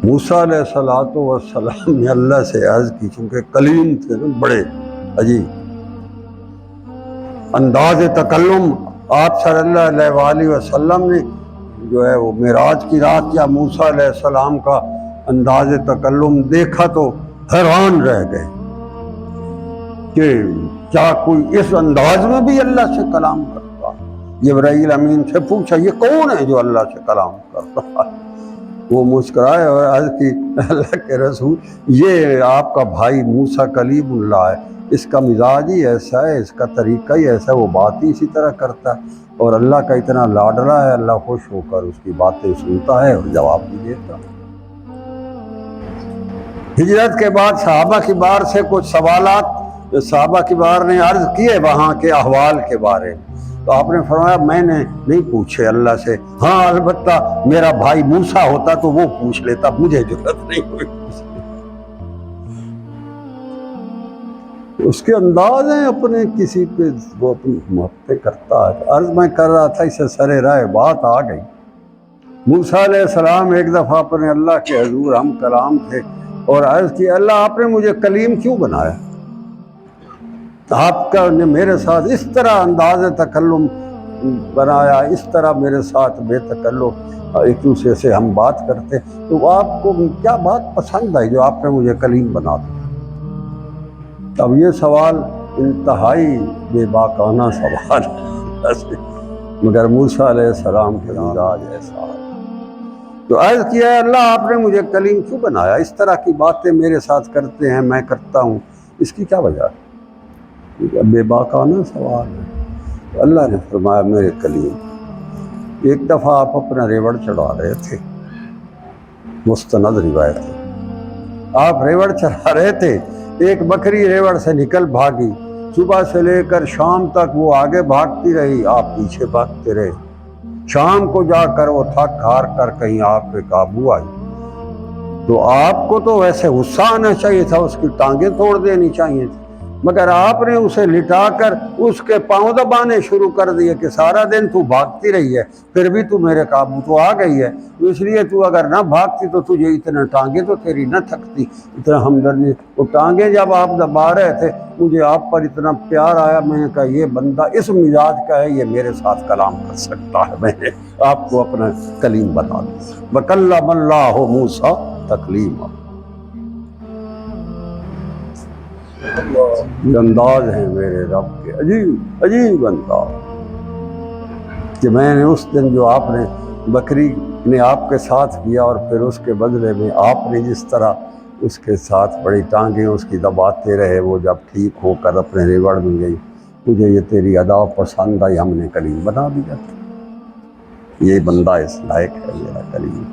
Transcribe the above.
موسیٰ علیہ السلام نے اللہ سے عرض کی، چونکہ کلیم تھے نا بڑے عجیب انداز تکلم، آپ صلی اللہ علیہ وآلہ وسلم نے جو ہے وہ معراج کی رات یا موسیٰ علیہ السلام کا انداز تکلم دیکھا تو حیران رہ گئے کہ کیا کوئی اس انداز میں بھی اللہ سے کلام کرتا؟ جبرائیل امین سے پوچھا یہ کون ہے جو اللہ سے کلام کر رہا ہے؟ وہ مسکرائے اور عرض کی اللہ کے رسول یہ آپ کا بھائی موسیٰ کلیم اللہ ہے، اس کا مزاج ہی ایسا ہے، اس کا طریقہ ہی ایسا ہے، وہ بات ہی اسی طرح کرتا ہے اور اللہ کا اتنا لاڈلا ہے، اللہ خوش ہو کر اس کی باتیں سنتا ہے اور جواب بھی دیتا ہے۔ ہجرت کے بعد صحابہ کبار سے کچھ سوالات صحابہ کبار نے عرض کیے وہاں کے احوال کے بارے میں، تو آپ نے فرمایا میں نے نہیں پوچھے اللہ سے، ہاں البتہ میرا بھائی موسیٰ ہوتا تو وہ پوچھ لیتا، مجھے ضرورت نہیں ہوئی پوچھنے۔ اس کے انداز ہیں اپنے کسی پہ وہ اپنی محبتیں کرتا ہے۔ عرض میں کر رہا تھا اسے سرے رائے بات آ گئی۔ موسیٰ علیہ السلام ایک دفعہ اپنے اللہ کے حضور ہم کلام تھے اور عرض کی اللہ آپ نے مجھے کلیم کیوں بنایا؟ آپ کا نے میرے ساتھ اس طرح انداز تکلم بنایا، اس طرح میرے ساتھ بے تکلف ایک دوسرے سے ہم بات کرتے، تو آپ کو کیا بات پسند آئی جو آپ نے مجھے کلیم بنا دیا؟ اب یہ سوال انتہائی بے باکانہ سوال ہے، مگر موسیٰ علیہ السلام کے مزاج ایسا ہے۔ تو عرض کیا ہے اللہ آپ نے مجھے کلیم کیوں بنایا؟ اس طرح کی باتیں میرے ساتھ کرتے ہیں، میں کرتا ہوں، اس کی کیا وجہ ہے؟ بے باکانہ سوال ہے۔ تو اللہ نے فرمایا میرے کلیم، ایک دفعہ آپ اپنا ریوڑ چڑھا رہے تھے، مستند روایت ہے، آپ ریوڑ چڑھا رہے تھے، ایک بکری ریوڑ سے نکل بھاگی، صبح سے لے کر شام تک وہ آگے بھاگتی رہی، آپ پیچھے بھاگتے رہے، شام کو جا کر وہ تھک ہار کر کہیں آپ پہ قابو آئی، تو آپ کو تو ویسے غصہ آنا چاہیے تھا، اس کی ٹانگیں توڑ دینی چاہیے تھی، مگر آپ نے اسے لٹا کر اس کے پاؤں دبانے شروع کر دیے کہ سارا دن تو بھاگتی رہی ہے پھر بھی تو میرے قابو تو آ گئی ہے، تو اس لیے تو اگر نہ بھاگتی تو تجھے اتنا ٹانگیں تو تیری نہ تھکتی، اتنا ہمدردی۔ وہ ٹانگیں جب آپ دبا رہے تھے مجھے آپ پر اتنا پیار آیا، میں نے کہا یہ بندہ اس مزاج کا ہے، یہ میرے ساتھ کلام کر سکتا ہے، میں نے آپ کو اپنا کلیم بنا دیا۔ وَكَلَّمَ اللَّهُ مُوسَىٰ تَكْلِيمًا۔ یہ انداز ہیں میرے رب کے، عجیب عجیب انداز، کہ میں نے اس دن جو آپ نے بکری نے آپ کے ساتھ کیا اور پھر اس کے بدلے میں آپ نے جس طرح اس کے ساتھ بڑی ٹانگیں اس کی دباتے رہے، وہ جب ٹھیک ہو کر اپنے ریوڑ میں گئی، مجھے یہ تیری ادا پسند آئی، ہم نے کلیم بنا دیا، یہ بندہ اس لائق ہے میرا کلیم۔